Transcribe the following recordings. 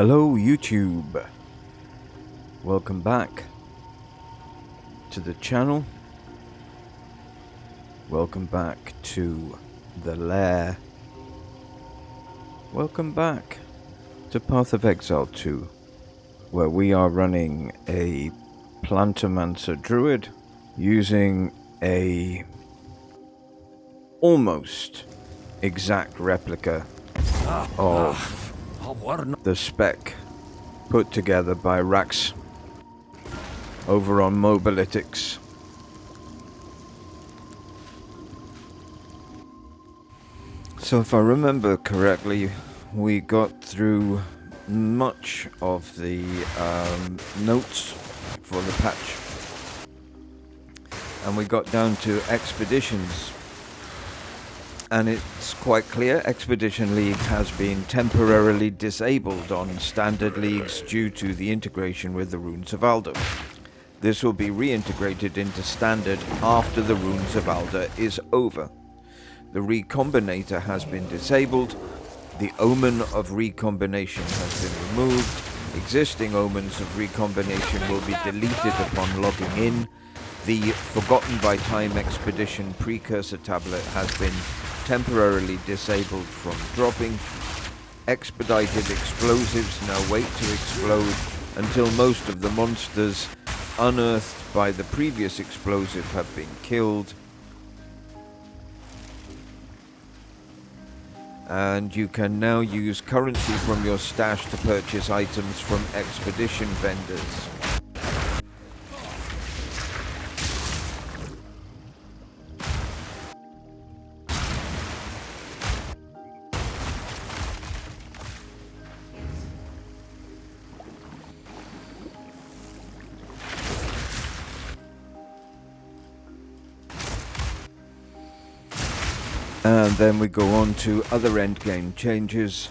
Hello YouTube, welcome back to the channel, welcome back to the lair, welcome back to Path of Exile 2, where we are running a Plantomancer Druid using a almost exact replica of the spec put together by Rax over on Mobilytics. So if I remember correctly, we got through much of the notes for the patch, and we got down to expeditions. And it's quite clear Expedition League has been temporarily disabled on standard leagues due to the integration with the Runes of Alder. This will be reintegrated into standard after the Runes of Alder is over. The Recombinator has been disabled, the Omen of Recombination has been removed, existing Omens of Recombination will be deleted upon logging in, the Forgotten by Time Expedition Precursor Tablet has been temporarily disabled from dropping. Expedited explosives now wait to explode until most of the monsters unearthed by the previous explosive have been killed. And you can now use currency from your stash to purchase items from expedition vendors. And then we go on to other endgame changes.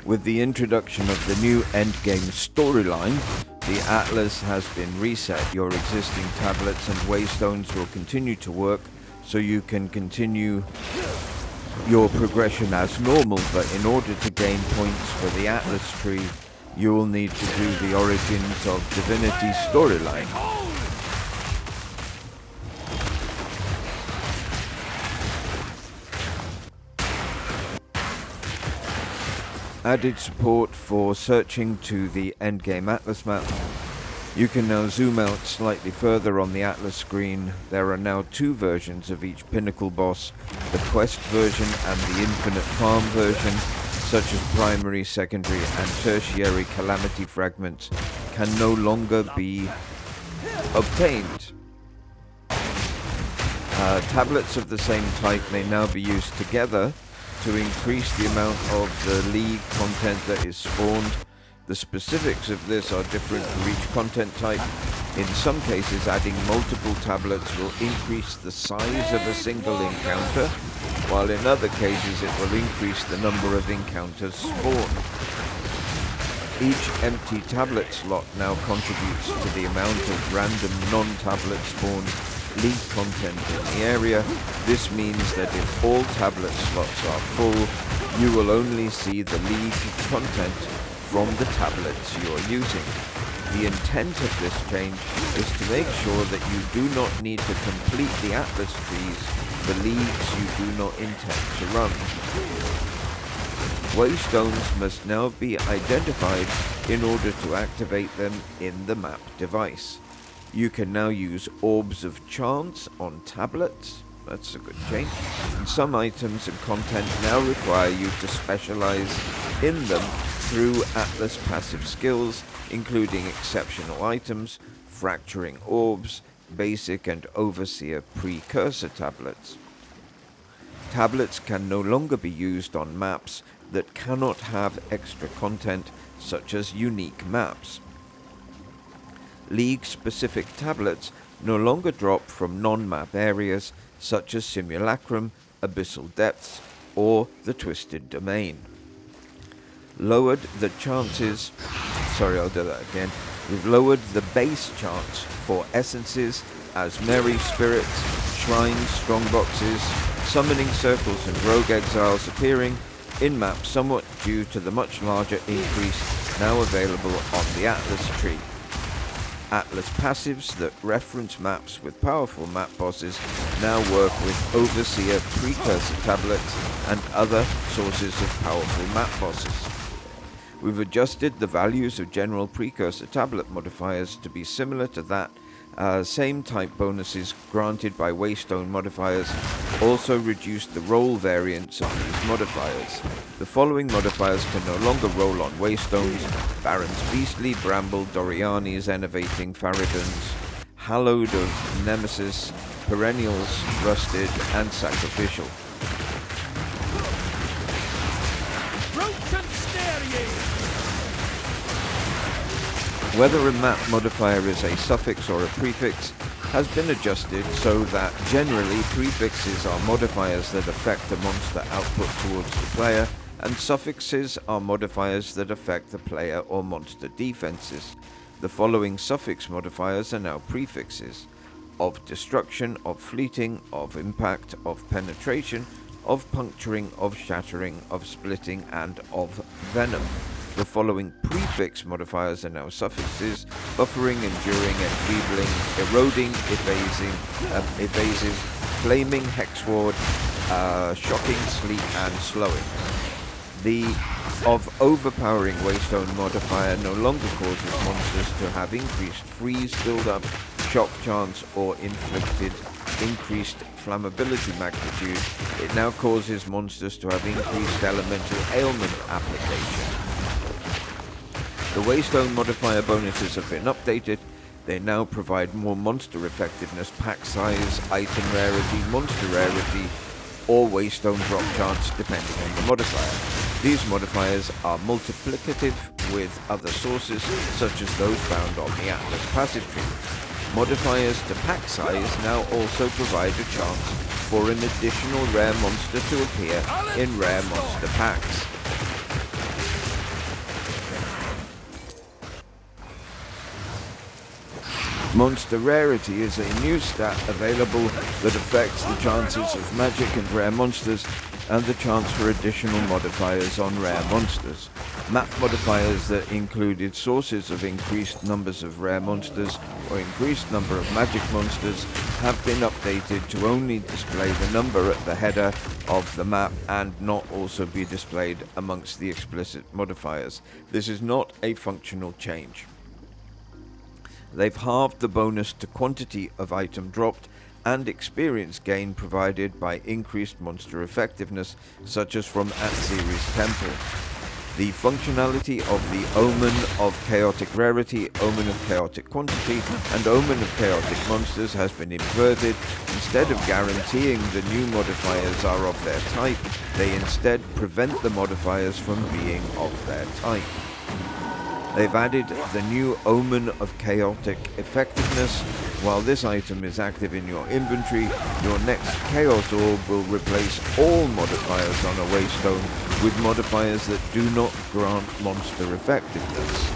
With the introduction of the new endgame storyline, the Atlas has been reset. Your existing tablets and waystones will continue to work, so you can continue your progression as normal, but in order to gain points for the Atlas tree, you will need to do the Origins of Divinity storyline. Added support for searching to the endgame Atlas map. You can now zoom out slightly further on the Atlas screen. There are now two versions of each pinnacle boss, the quest version and the infinite farm version, such as primary, secondary and tertiary calamity fragments can no longer be obtained. Tablets of the same type may now be used together to increase the amount of the league content that is spawned. The specifics of this are different for each content type. In some cases, adding multiple tablets will increase the size of a single encounter, while in other cases it will increase the number of encounters spawned. Each empty tablet slot now contributes to the amount of random non-tablet spawned league content in the area. This means that if all tablet slots are full, you will only see the league content from the tablets you are using. The intent of this change is to make sure that you do not need to complete the Atlas trees for leagues you do not intend to run. Waystones must now be identified in order to activate them in the map device. You can now use Orbs of Chance on tablets. That's a good change. And some items and content now require you to specialize in them through Atlas passive skills, including exceptional items, fracturing orbs, basic and overseer precursor tablets. Tablets can no longer be used on maps that cannot have extra content, such as unique maps. League-specific tablets no longer drop from non-map areas such as Simulacrum, Abyssal Depths, or the Twisted Domain. Lowered the chances... We've lowered the base chance for essences as Merry Spirits, Shrines, Strongboxes, Summoning Circles and Rogue Exiles appearing in-map somewhat due to the much larger increase now available on the Atlas tree. Atlas passives that reference maps with powerful map bosses now work with Overseer precursor tablets and other sources of powerful map bosses. We've adjusted the values of general precursor tablet modifiers to be similar to that same type bonuses granted by Waystone modifiers, also reduced the roll variance of these modifiers. The following modifiers can no longer roll on Waystones: Baron's Beastly, Bramble, Doriani's Enervating, Faradon's, Hallowed of Nemesis, Perennials, Rusted, and Sacrificial. Whether a map modifier is a suffix or a prefix has been adjusted so that generally prefixes are modifiers that affect the monster output towards the player, and suffixes are modifiers that affect the player or monster defenses. The following suffix modifiers are now prefixes: of destruction, of fleeting, of impact, of penetration, of puncturing, of shattering, of splitting, and of venom. The following prefix modifiers are now suffixes: buffering, enduring, enfeebling, eroding, evasive, flaming, hexward, shocking, sleep, and slowing. The of overpowering Waystone modifier no longer causes monsters to have increased freeze build-up, shock chance, or inflicted increased flammability magnitude. It now causes monsters to have increased elemental ailment application. The Waystone modifier bonuses have been updated. They now provide more monster effectiveness, pack size, item rarity, monster rarity, or Waystone drop chance depending on the modifier. These modifiers are multiplicative with other sources, such as those found on the Atlas passive tree. Modifiers to pack size now also provide a chance for an additional rare monster to appear in rare monster packs. Monster Rarity is a new stat available that affects the chances of magic and rare monsters, and the chance for additional modifiers on rare monsters. Map modifiers that included sources of increased numbers of rare monsters or increased number of magic monsters have been updated to only display the number at the header of the map and not also be displayed amongst the explicit modifiers. This is not a functional change. They've halved the bonus to quantity of item dropped and experience gain provided by increased monster effectiveness, such as from Atziri's Temple. The functionality of the Omen of Chaotic Rarity, Omen of Chaotic Quantity, and Omen of Chaotic Monsters has been inverted. Instead of guaranteeing the new modifiers are of their type, they instead prevent the modifiers from being of their type. They've added the new Omen of Chaotic Effectiveness. While this item is active in your inventory, your next Chaos Orb will replace all modifiers on a Waystone with modifiers that do not grant monster effectiveness.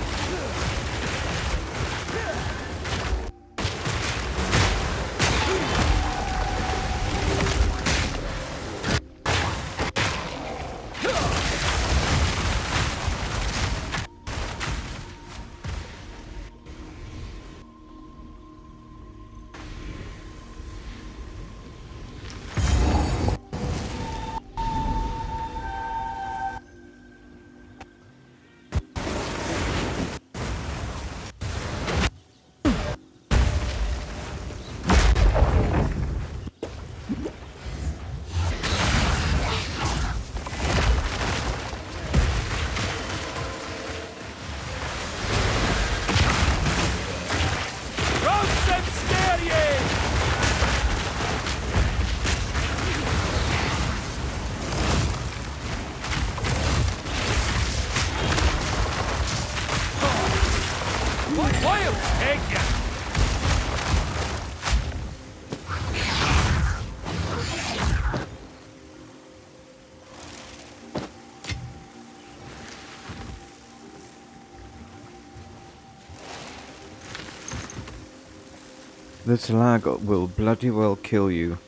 This lag will bloody well kill you.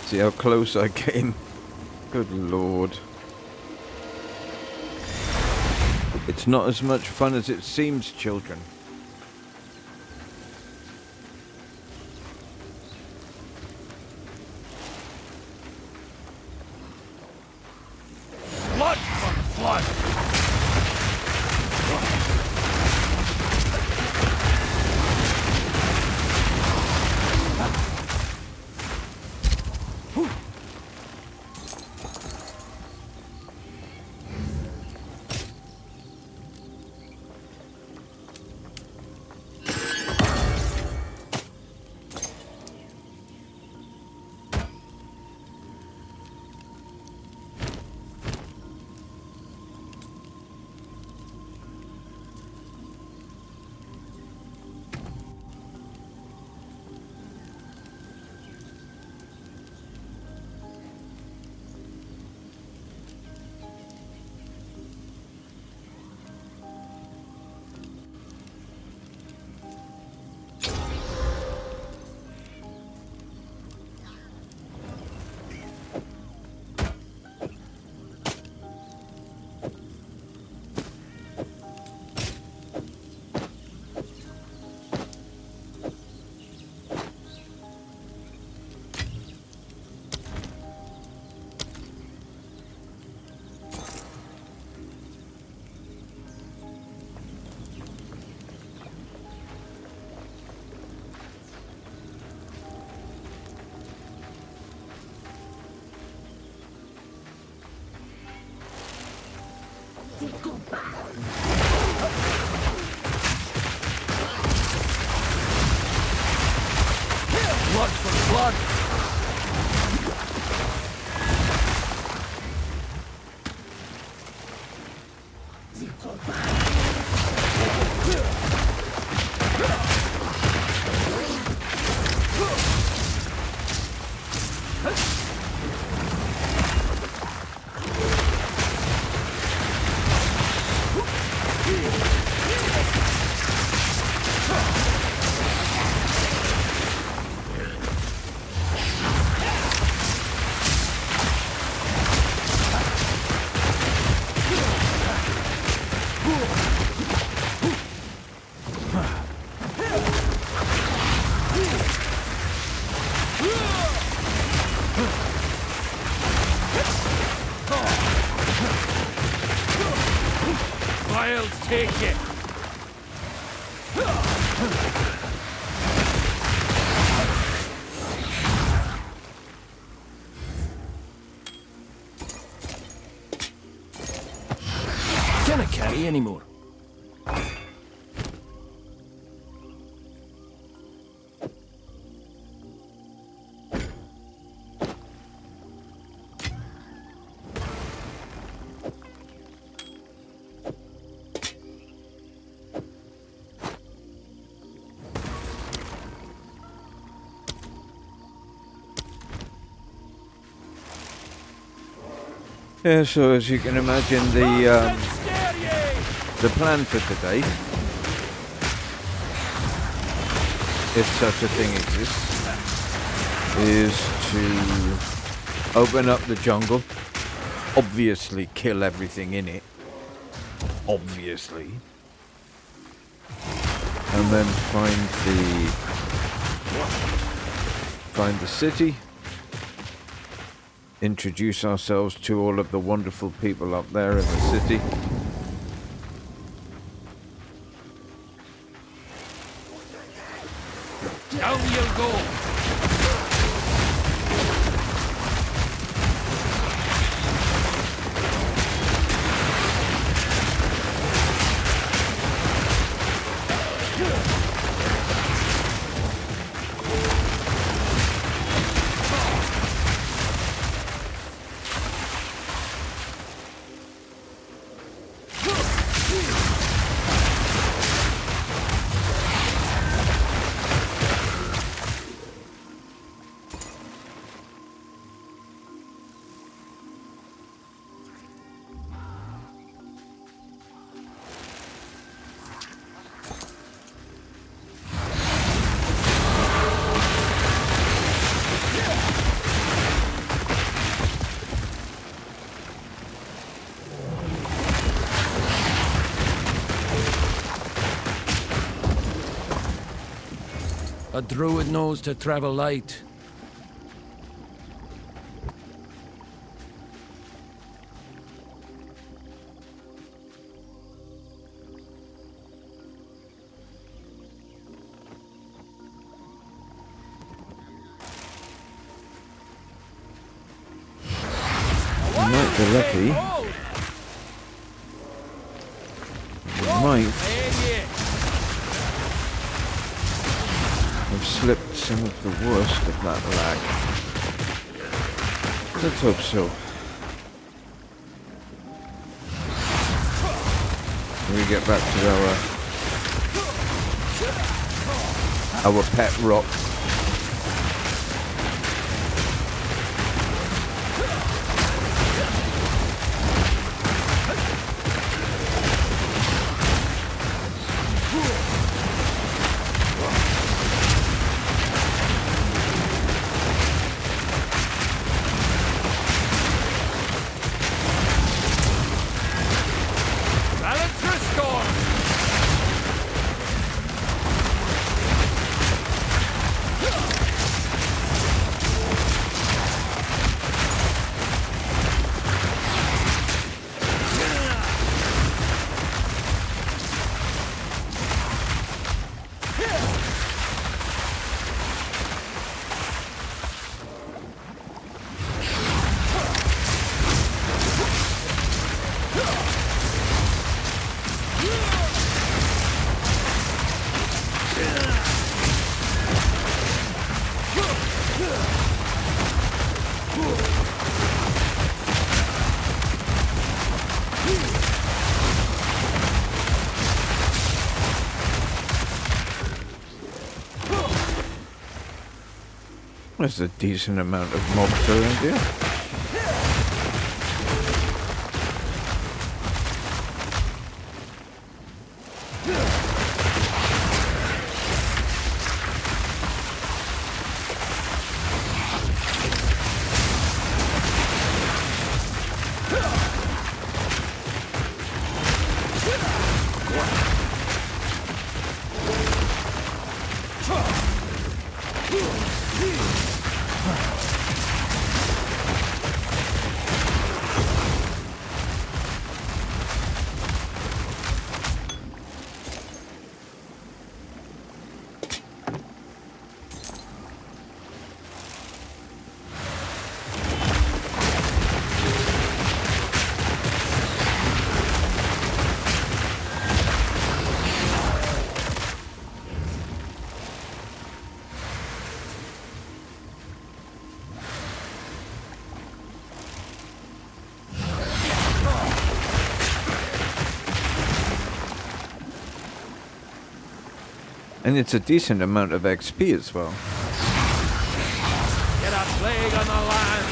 See how close I came? Good lord. It's not as much fun as it seems, children. Blood for blood! Blood for blood! I'll take it! Can't carry anymore. Yeah, so as you can imagine, the plan for today, if such a thing exists, is to open up the jungle, obviously kill everything in it, obviously, and then find the city. Introduce ourselves to all of the wonderful people up there in the city. Down you'll go! A druid knows to travel light. You might be lucky. You might have slipped some of the worst of that lag. Let's hope so. We get back to our pet rock. There's a decent amount of mobs around here. And it's a decent amount of XP as well. Get a plague on the land.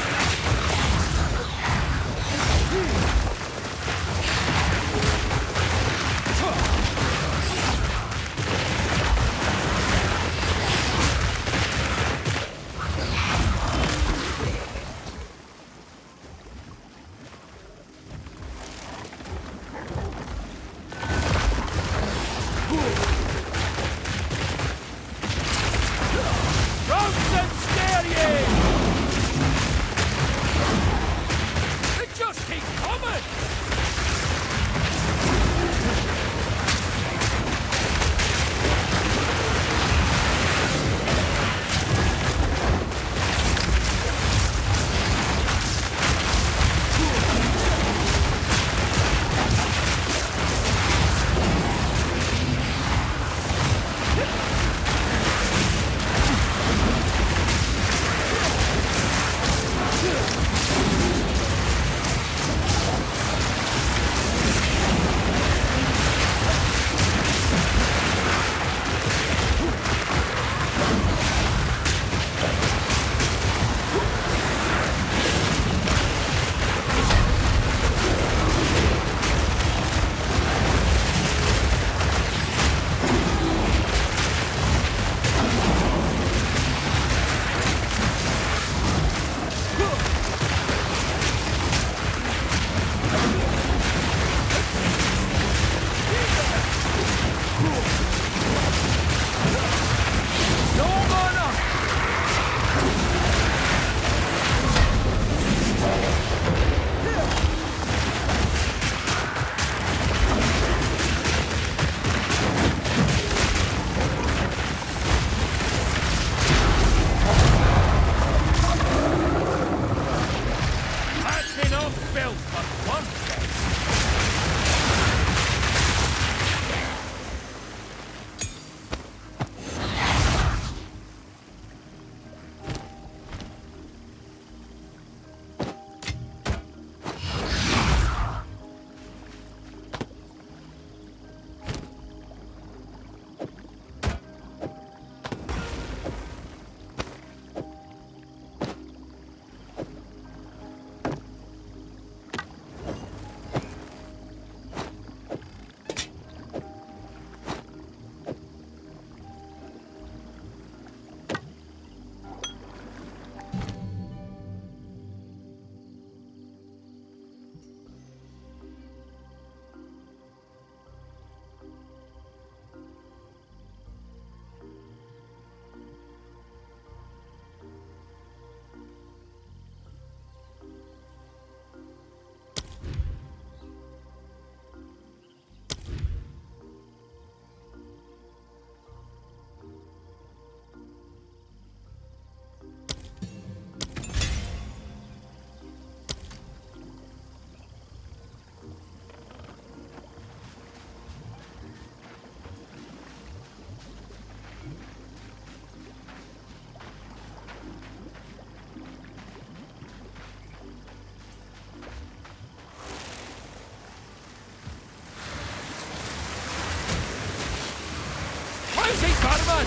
run!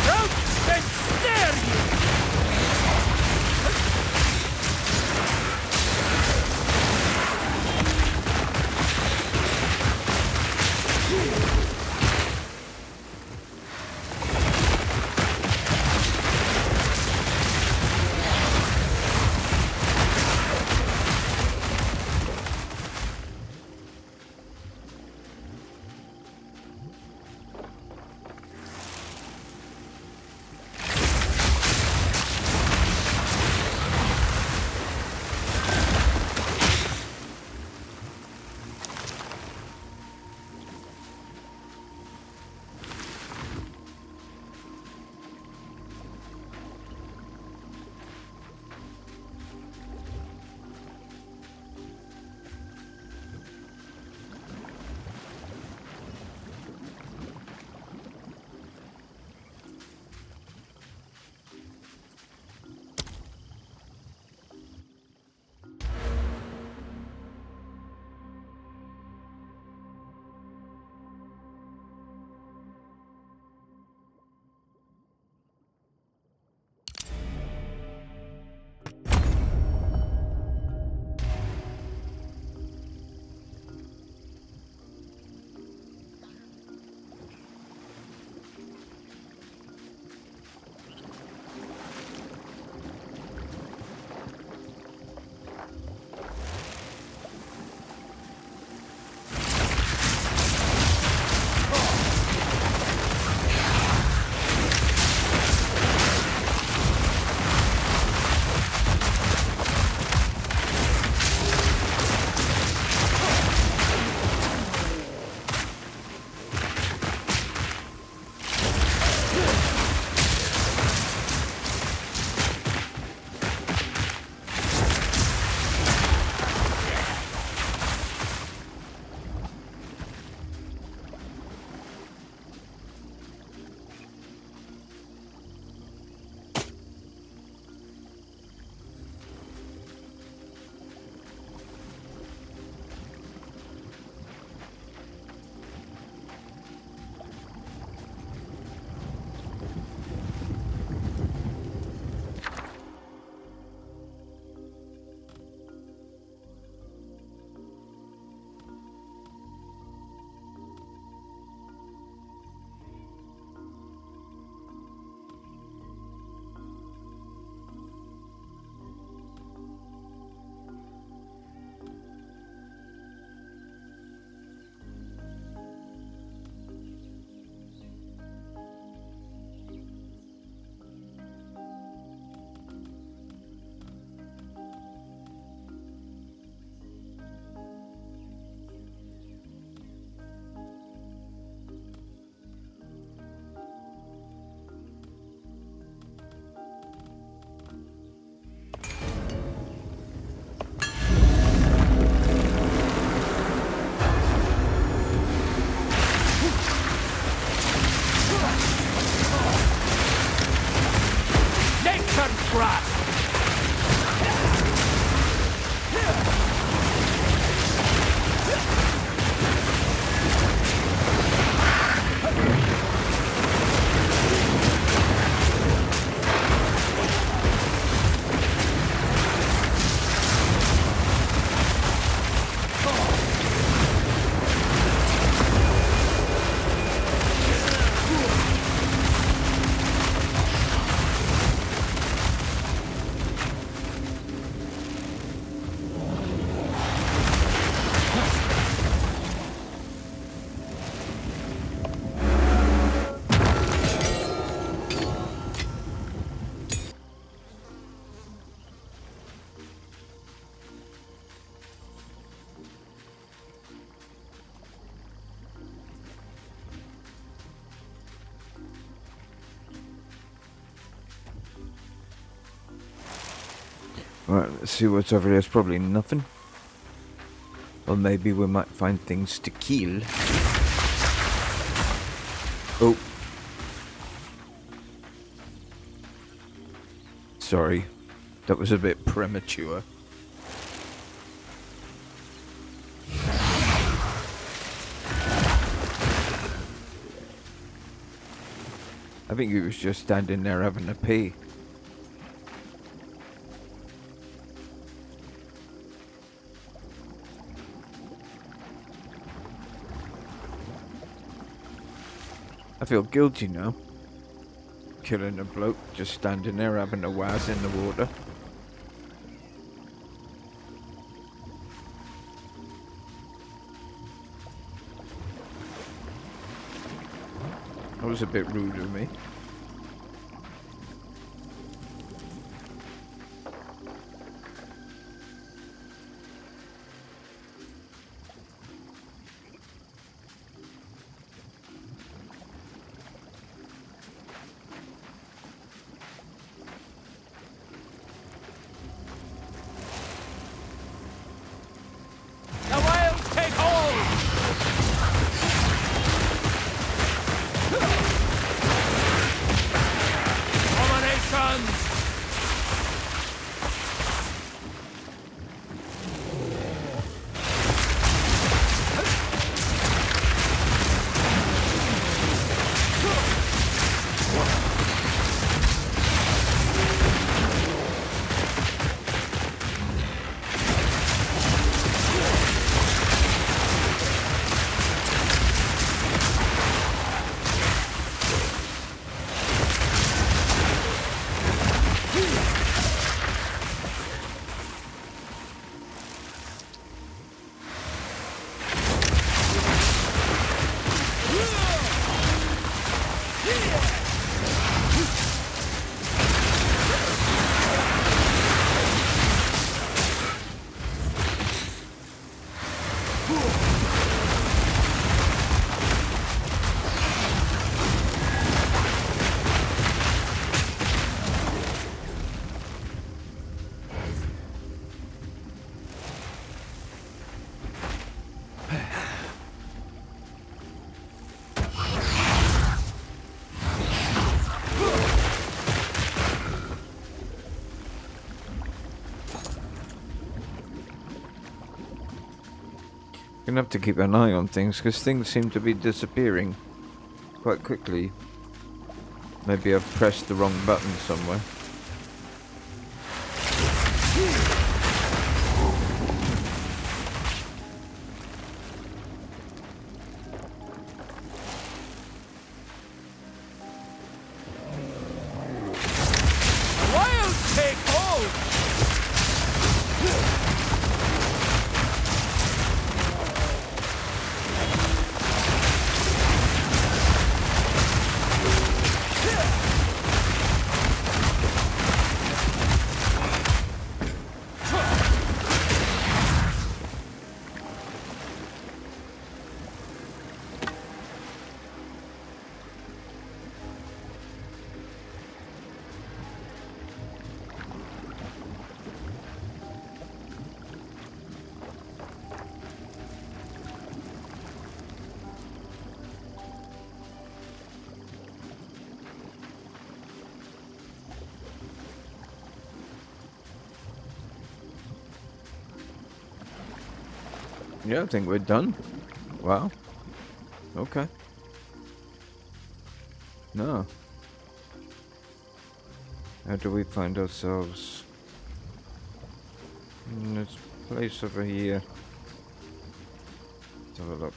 Crouch and stare you! Right, let's see what's over there. It's probably nothing. Or maybe we might find things to kill. Oh. Sorry. That was a bit premature. I think he was just standing there having a pee. I feel guilty now. Killing a bloke just standing there having a waz in the water. That was a bit rude of me. Gonna have to keep an eye on things because things seem to be disappearing quite quickly. Maybe I've pressed the wrong button somewhere. Yeah, I think we're done. Wow. Okay. No. How do we find ourselves in this place over here? Let's have a look.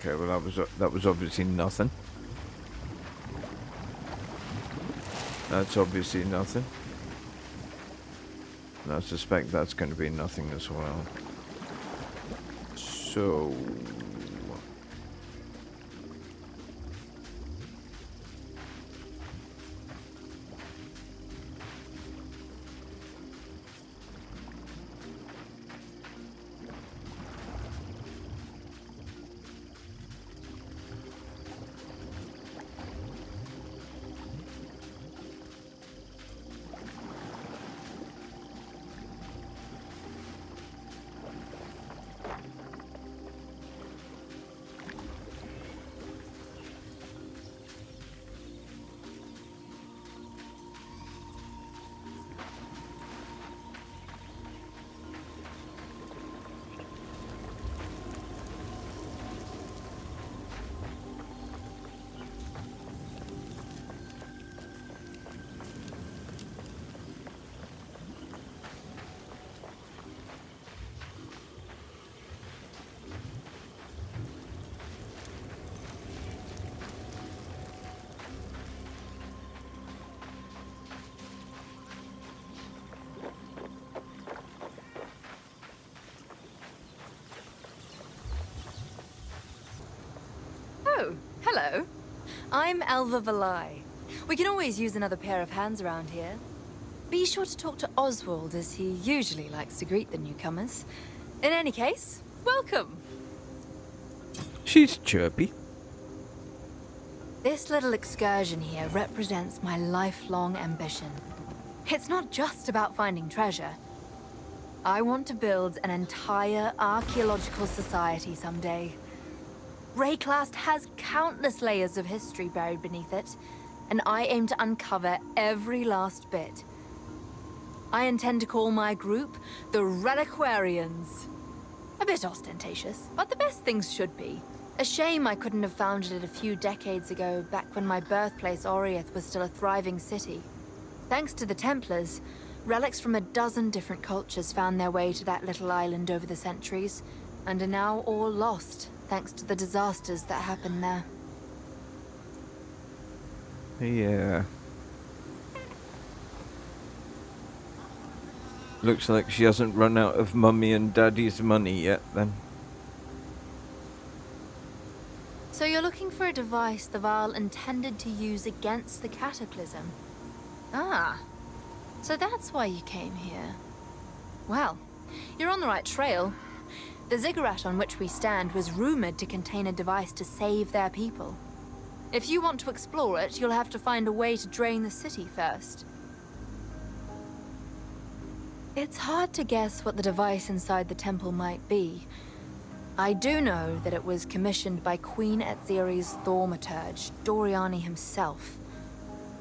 Okay, well that was obviously nothing. That's obviously nothing. And I suspect that's going to be nothing as well. So... Hello. I'm Elva Valai. We can always use another pair of hands around here. Be sure to talk to Oswald, as he usually likes to greet the newcomers. In any case, welcome. She's chirpy. This little excursion here represents my lifelong ambition. It's not just about finding treasure. I want to build an entire archaeological society someday. Wraeclast has countless layers of history buried beneath it, and I aim to uncover every last bit. I intend to call my group the Reliquarians. A bit ostentatious, but the best things should be. A shame I couldn't have founded it a few decades ago, back when my birthplace Oriath was still a thriving city. Thanks to the Templars, relics from a dozen different cultures found their way to that little island over the centuries, and are now all lost, thanks to the disasters that happened there. Yeah. Looks like she hasn't run out of Mummy and Daddy's money yet, then. So you're looking for a device the Vaal intended to use against the Cataclysm? Ah, so that's why you came here. Well, you're on the right trail. The ziggurat on which we stand was rumored to contain a device to save their people. If you want to explore it, you'll have to find a way to drain the city first. It's hard to guess what the device inside the temple might be. I do know that it was commissioned by Queen Etziri's thaumaturge, Doriani himself.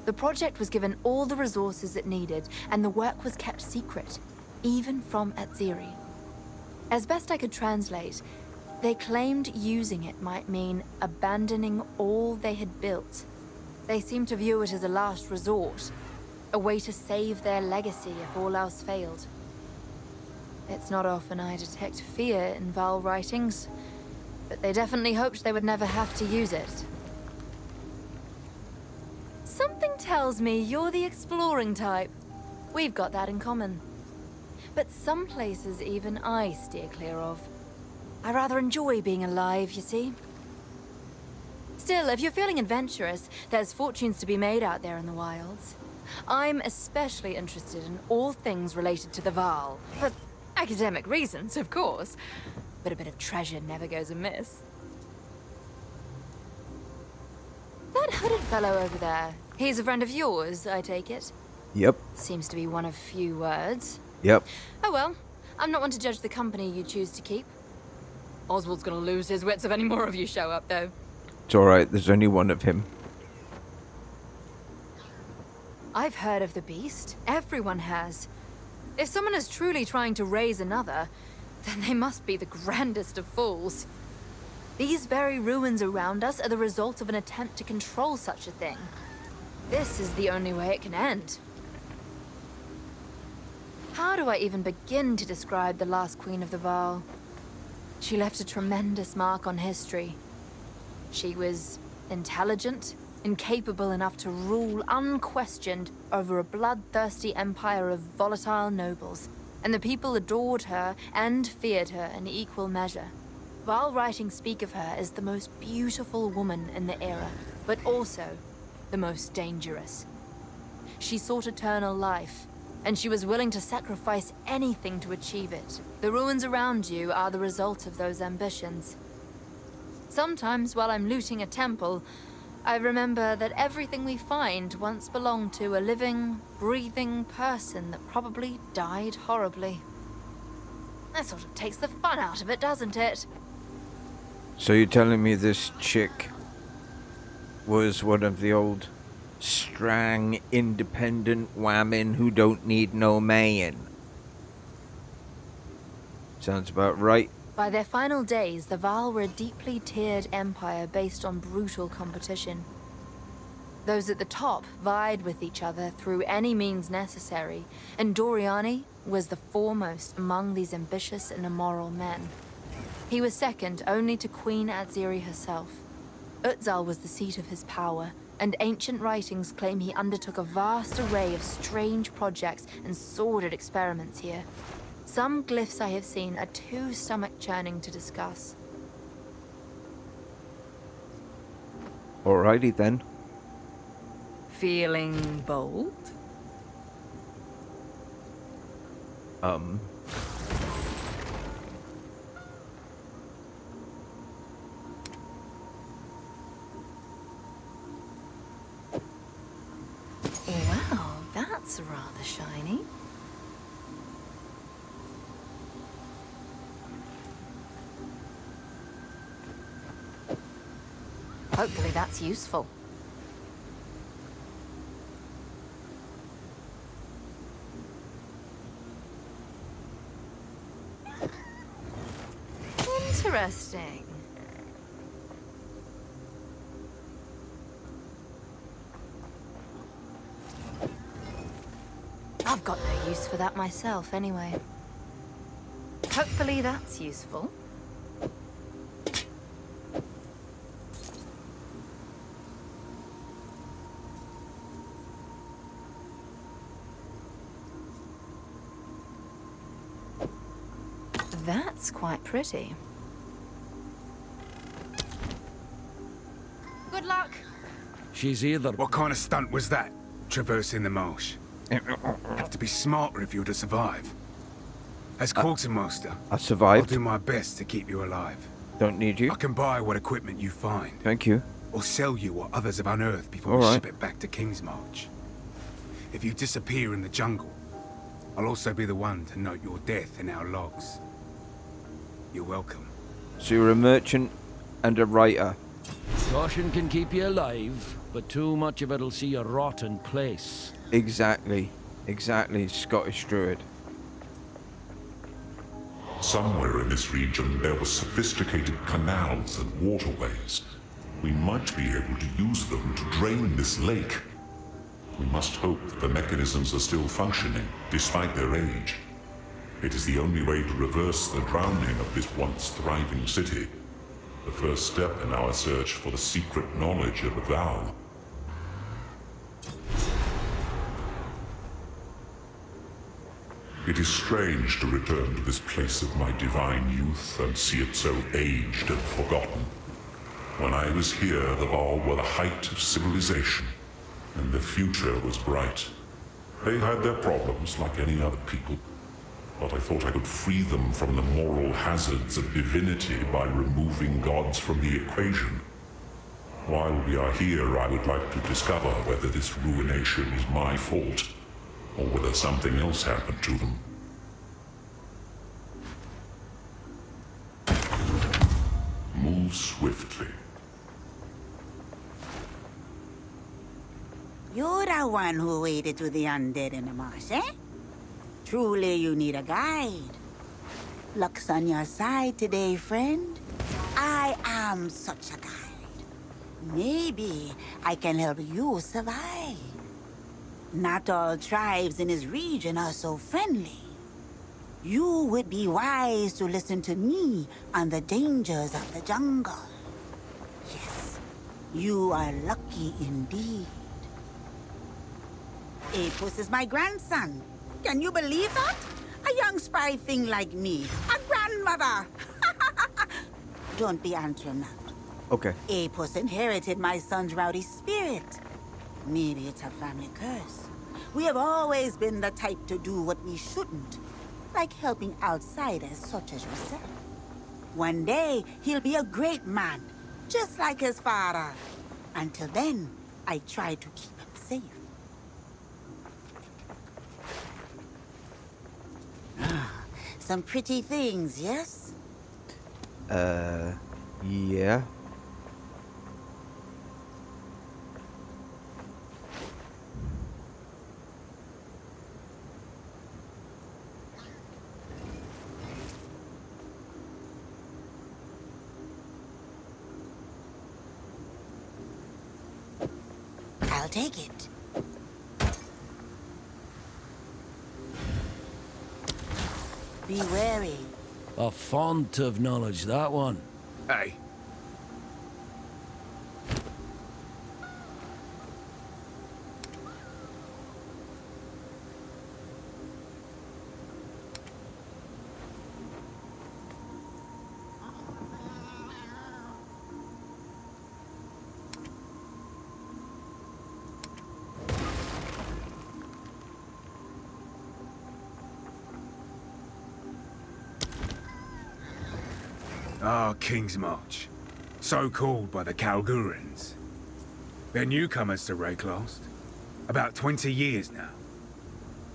The project was given all the resources it needed, and the work was kept secret, even from Etziri. As best I could translate, they claimed using it might mean abandoning all they had built. They seemed to view it as a last resort, a way to save their legacy if all else failed. It's not often I detect fear in Vaal writings, but they definitely hoped they would never have to use it. Something tells me you're the exploring type. We've got that in common. But some places even I steer clear of. I rather enjoy being alive, you see. Still, if you're feeling adventurous, there's fortunes to be made out there in the wilds. I'm especially interested in all things related to the Vaal. For academic reasons, of course. But a bit of treasure never goes amiss. That hooded fellow over there, he's a friend of yours, I take it? Yep. Seems to be one of few words. Yep. Oh well, I'm not one to judge the company you choose to keep. Oswald's gonna lose his wits if any more of you show up, though. It's alright, there's only one of him. I've heard of the beast. Everyone has. If someone is truly trying to raise another, then they must be the grandest of fools. These very ruins around us are the result of an attempt to control such a thing. This is the only way it can end. How do I even begin to describe the last queen of the Vaal? She left a tremendous mark on history. She was intelligent, incapable enough to rule unquestioned over a bloodthirsty empire of volatile nobles, and the people adored her and feared her in equal measure. Vaal writings speak of her as the most beautiful woman in the era, but also the most dangerous. She sought eternal life, and she was willing to sacrifice anything to achieve it. The ruins around you are the result of those ambitions. Sometimes while I'm looting a temple, I remember that everything we find once belonged to a living, breathing person that probably died horribly. That sort of takes the fun out of it, doesn't it? So you're telling me this chick was one of the old strong, independent women who don't need no man? Sounds about right. By their final days, the Vaal were a deeply tiered empire based on brutal competition. Those at the top vied with each other through any means necessary, and Doriani was the foremost among these ambitious and immoral men. He was second only to Queen Etziri herself. Exile was the seat of his power, and ancient writings claim he undertook a vast array of strange projects and sordid experiments here. Some glyphs I have seen are too stomach-churning to discuss. Alrighty then. Feeling bold? Wow, that's rather shiny. Hopefully that's useful. Interesting. I've got no use for that myself anyway. Hopefully that's useful. That's quite pretty. Good luck. She's either... What kind of stunt was that, traversing the marsh? Have to be smarter if you're to survive. As quartermaster, I I'll survived. do my best to keep you alive. Don't need you. I can buy what equipment you find, Thank you. or sell you what others have unearthed before we Alright. ship it back to Kingsmarch. If you disappear in the jungle, I'll also be the one to note your death in our logs. You're welcome. So you're a merchant and a writer. Caution can keep you alive, but too much of it'll see you rot in place. Exactly. Exactly, Scottish Druid. Somewhere in this region there were sophisticated canals and waterways. We might be able to use them to drain this lake. We must hope that the mechanisms are still functioning, despite their age. It is the only way to reverse the drowning of this once thriving city. The first step in our search for the secret knowledge of the vow. It is strange to return to this place of my divine youth and see it so aged and forgotten. When I was here, the Vaal were the height of civilization, and the future was bright. They had their problems like any other people, but I thought I could free them from the moral hazards of divinity by removing gods from the equation. While we are here, I would like to discover whether this ruination is my fault, or whether something else happened to them. Move swiftly. You're the one who waded to the undead in the marsh, eh? Truly you need a guide. Luck's on your side today, friend. I am such a guide. Maybe I can help you survive. Not all tribes in this region are so friendly. You would be wise to listen to me on the dangers of the jungle. Yes, you are lucky indeed. Apus is my grandson. Can you believe that? A young spry thing like me. A grandmother. Don't be answering that. Okay. Apus inherited my son's rowdy spirit. Maybe it's a family curse. We have always been the type to do what we shouldn't, like helping outsiders such as yourself. One day, he'll be a great man, just like his father. Until then, I try to keep him safe. Some pretty things, yes? Yeah. I'll take it. Be wary. A font of knowledge, that one. Hey, Ah, King's March. So called by the Kalgurans. They're newcomers to Wraeclast. About 20 years now.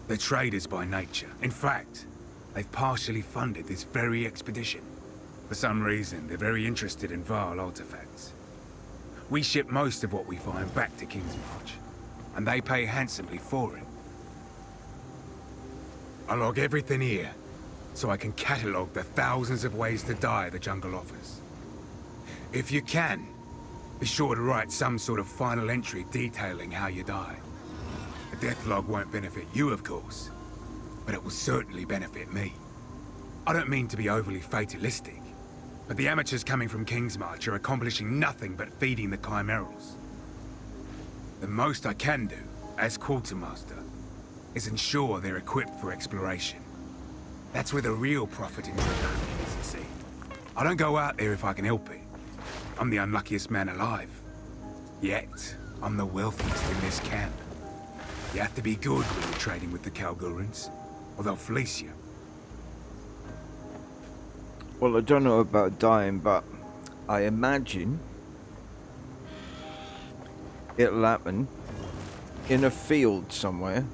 They're traders by nature. In fact, they've partially funded this very expedition. For some reason, they're very interested in Varl artifacts. We ship most of what we find back to King's March, and they pay handsomely for it. I log everything here, so I can catalogue the thousands of ways to die the jungle offers. If you can, be sure to write some sort of final entry detailing how you die. The death log won't benefit you, of course, but it will certainly benefit me. I don't mean to be overly fatalistic, but the amateurs coming from King's March are accomplishing nothing but feeding the chimerals. The most I can do, as quartermaster, is ensure they're equipped for exploration. That's where the real profit in Druidic is, you see. I don't go out there if I can help it. I'm the unluckiest man alive. Yet, I'm the wealthiest in this camp. You have to be good when you're trading with the Kalgurans, or they'll fleece you. Well, I don't know about dying, but I imagine it'll happen in a field somewhere,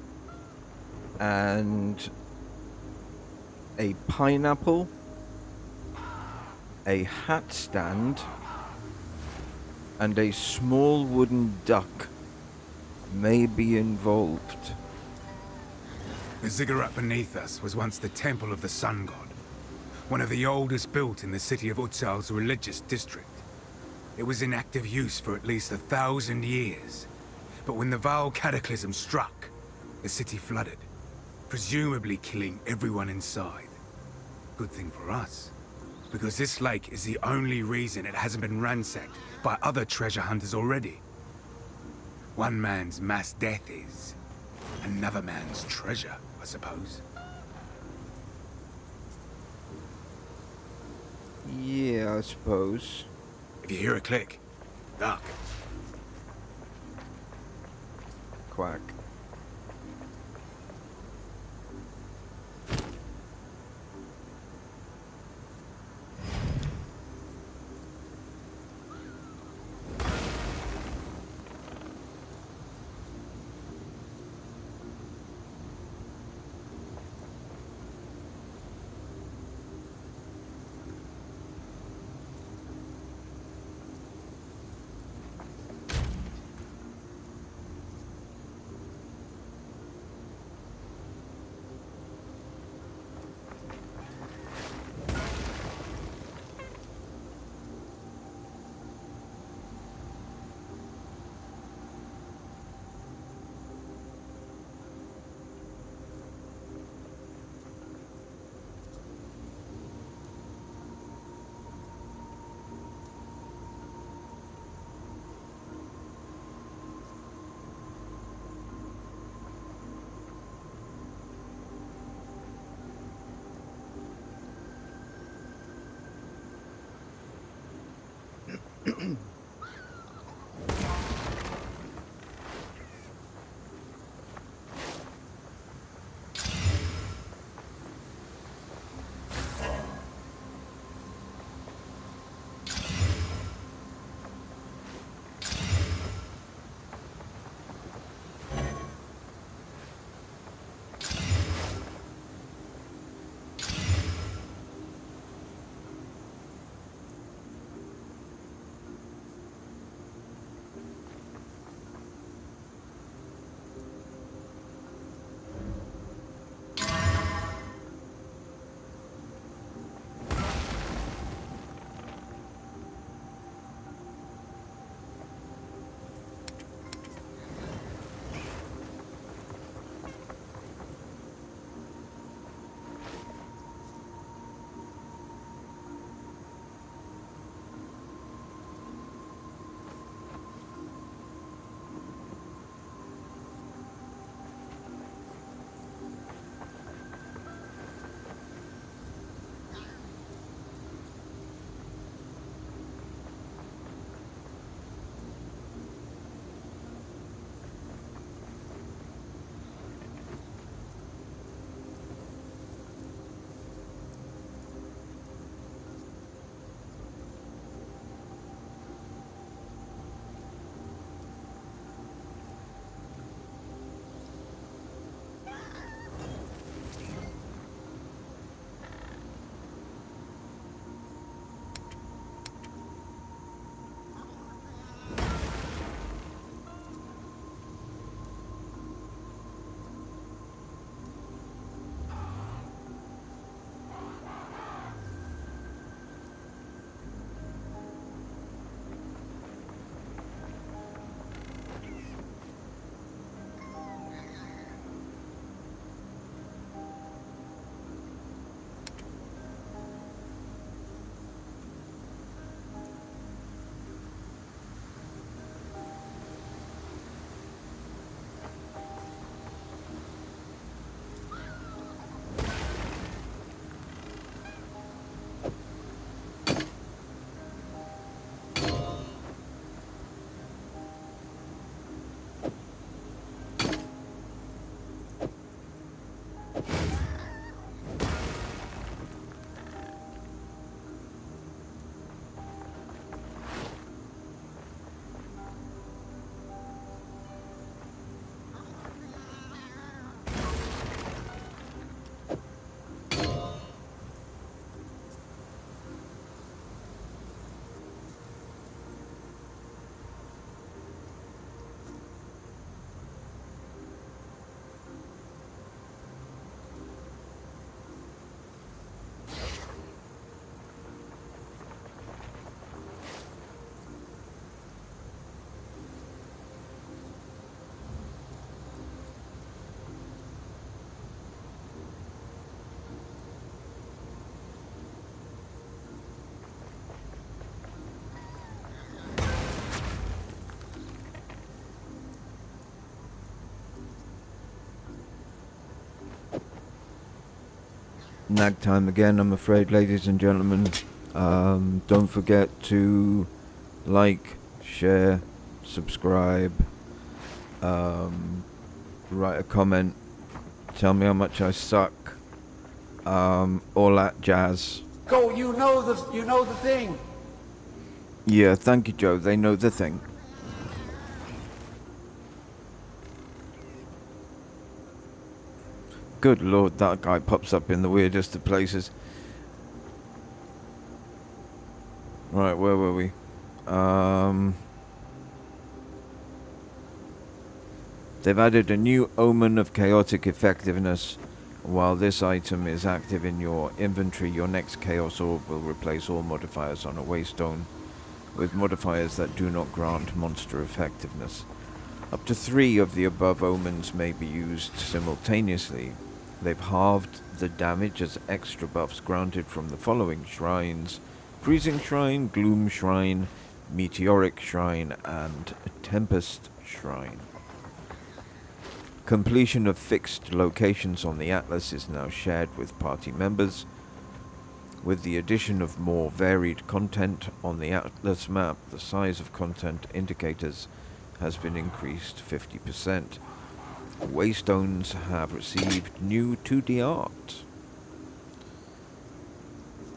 and a pineapple, a hat stand, and a small wooden duck may be involved. The ziggurat beneath us was once the temple of the sun god, one of the oldest built in the city of Utsal's religious district. It was in active use for at least 1,000 years, but when the Val cataclysm struck, the city flooded, presumably killing everyone inside. Good thing for us, because this lake is the only reason it hasn't been ransacked by other treasure hunters already. One man's mass death is another man's treasure, I suppose. Yeah, I suppose. If you hear a click, duck. Quack. nag time again, I'm afraid, ladies and gentlemen. Don't forget to like, share, subscribe, write a comment, tell me how much I suck, all that jazz. Go, you know the thing. Yeah, thank you, Joe. They know the thing. Good lord, that guy pops up in the weirdest of places. Right, where were we? They've added a new omen of chaotic effectiveness. While this item is active in your inventory, your next Chaos Orb will replace all modifiers on a Waystone with modifiers that do not grant monster effectiveness. Up to 3 of the above omens may be used simultaneously. They've halved the damage as extra buffs granted from the following shrines: Freezing Shrine, Gloom Shrine, Meteoric Shrine, and Tempest Shrine. Completion of fixed locations on the Atlas is now shared with party members. With the addition of more varied content on the Atlas map, the size of content indicators has been increased 50%. Waystones have received new 2D art.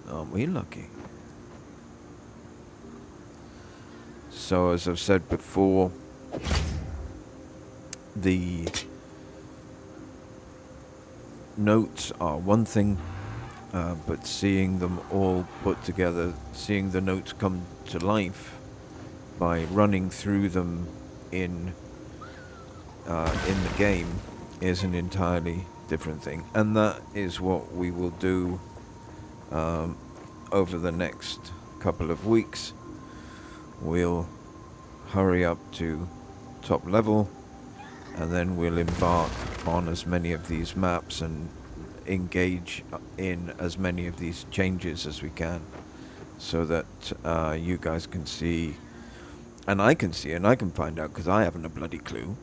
Aren't we lucky? So, as I've said before, the notes are one thing, but seeing them all put together, seeing the notes come to life by running through them in the game is an entirely different thing, and that is what we will do over the next couple of weeks. We'll hurry up to top level, and then we'll embark on as many of these maps and engage in as many of these changes as we can, so that you guys can see, and I can see, and I can find out, because I haven't a bloody clue.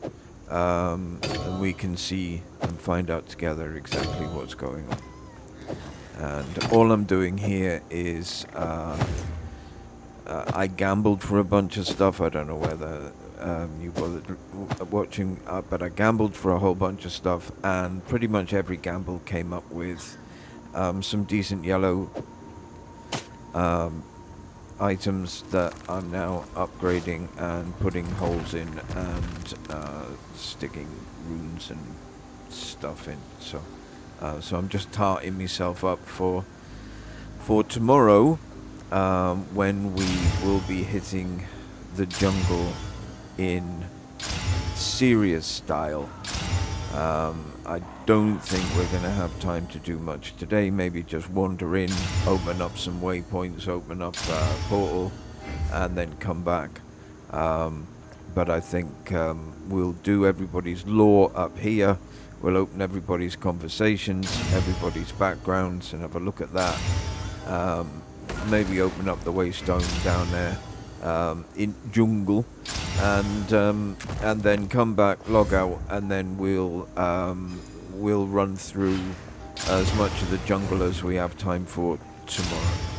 And we can see and find out together exactly what's going on. And all I'm doing here is I gambled for a bunch of stuff. I don't know whether you bothered watching, but I gambled for a whole bunch of stuff, and pretty much every gamble came up with some decent yellow items that I'm now upgrading and putting holes in and sticking runes and stuff in. So I'm just tarting myself up for tomorrow, when we will be hitting the jungle in serious style. I don't think we're going to have time to do much today. Maybe just wander in, open up some waypoints, open up a portal, and then come back. But I think we'll do everybody's lore up here. We'll open everybody's conversations, everybody's backgrounds, and have a look at that. Maybe open up the Waystone down there in jungle, and then come back, log out, and then we'll run through as much of the jungle as we have time for tomorrow.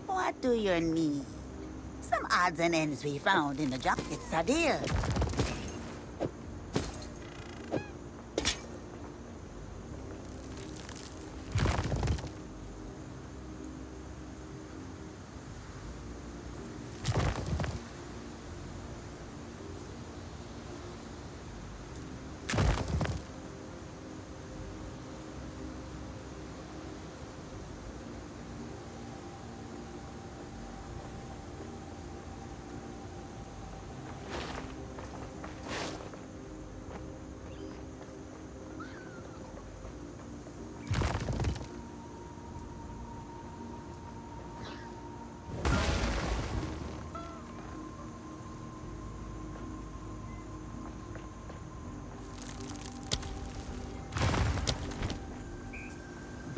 What do you need? Some odds and ends we found in the junkets are dear.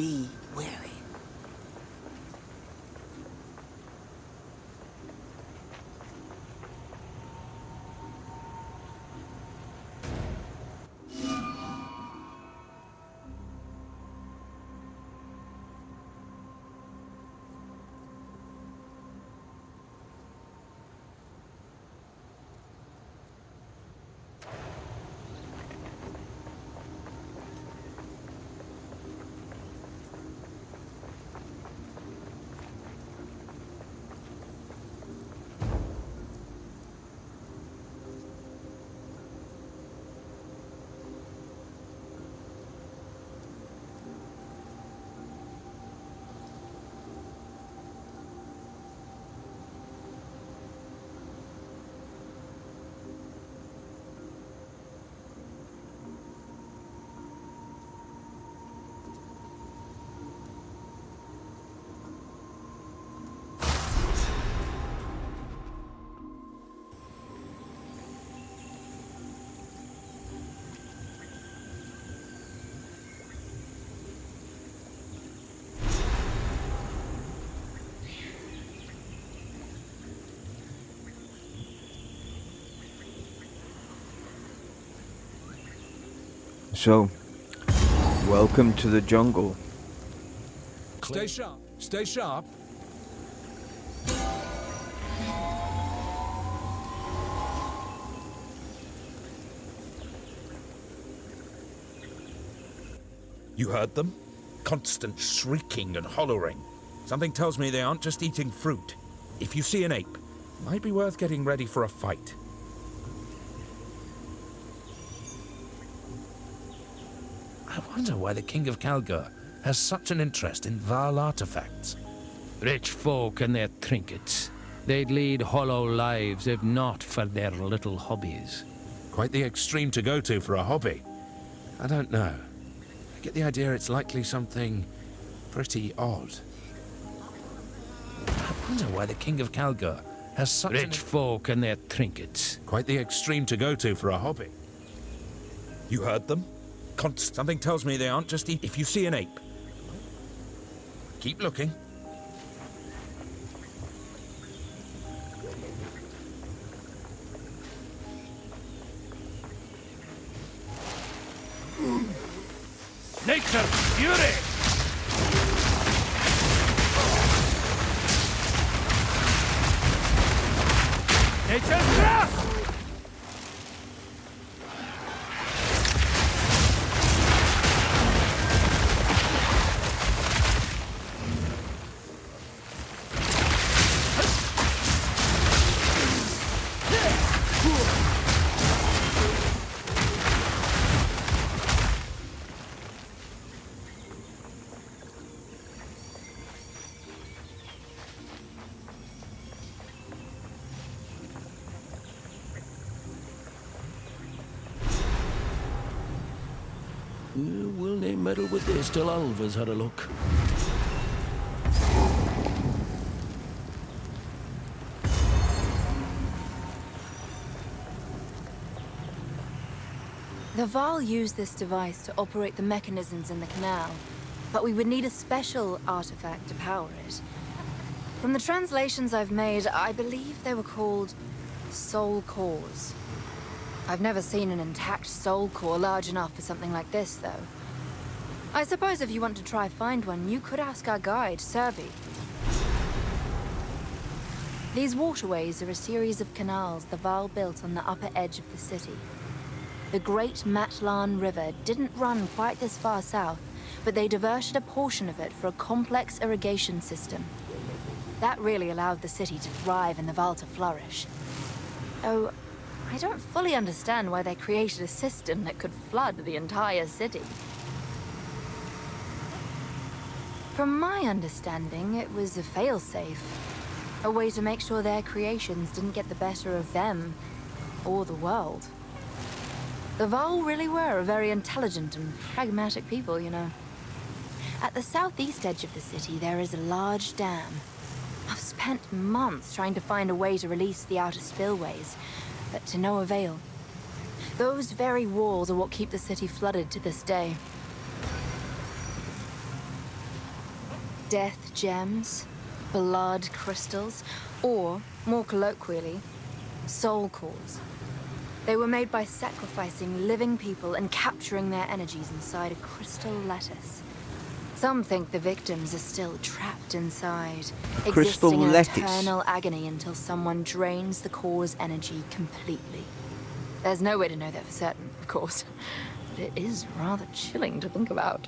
be wary. So, welcome to the jungle. Stay sharp. Stay sharp. You heard them? Constant shrieking and hollering. Something tells me they aren't just eating fruit. If you see an ape, might be worth getting ready for a fight. I wonder why the King of Kalgur has such an interest in Vaal artifacts. Rich folk and their trinkets. They'd lead hollow lives if not for their little hobbies. Quite the extreme to go to for a hobby. I don't know. I get the idea it's likely something pretty odd. I wonder why the King of Kalgur has such Rich folk and their trinkets. Quite the extreme to go to for a hobby. You heard them? Something tells me they aren't just if you see an ape. Keep looking. Nature's fury! Nature's wrath! Will they meddle with this till Alva's had a look? The Vaal use this device to operate the mechanisms in the canal, but we would need a special artifact to power it. From the translations I've made, I believe they were called soul cores. I've never seen an intact soul core large enough for something like this, though. I suppose if you want to try find one, you could ask our guide, Servi. These waterways are a series of canals the Vaal built on the upper edge of the city. The Great Matlan River didn't run quite this far south, but they diverted a portion of it for a complex irrigation system. That really allowed the city to thrive and the Vaal to flourish. Oh, I don't fully understand why they created a system that could flood the entire city. From my understanding, it was a failsafe. A way to make sure their creations didn't get the better of them, or the world. The Vaal really were a very intelligent and pragmatic people, you know. At the southeast edge of the city, there is a large dam. I've spent months trying to find a way to release the outer spillways, but to no avail. Those very walls are what keep the city flooded to this day. death gems, blood crystals, or, more colloquially, soul cores. They were made by sacrificing living people and capturing their energies inside a crystal lattice. Some think the victims are still trapped inside, crystal existing in lattice. eternal agony until someone drains the core's energy completely. There's no way to know that for certain, of course, but it is rather chilling to think about.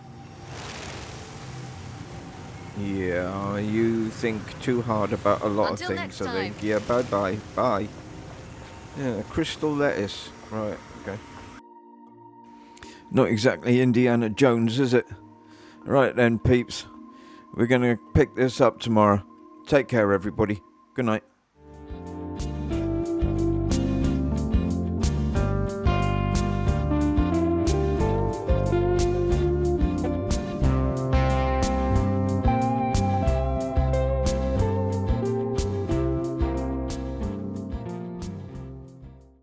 Yeah, you think too hard about a lot Until of next things, I think. time. Yeah, bye-bye. Bye. Yeah, crystal lettuce. Right, okay. Not exactly Indiana Jones, is it? Right then, peeps. We're going to pick this up tomorrow. Take care, everybody. Good night.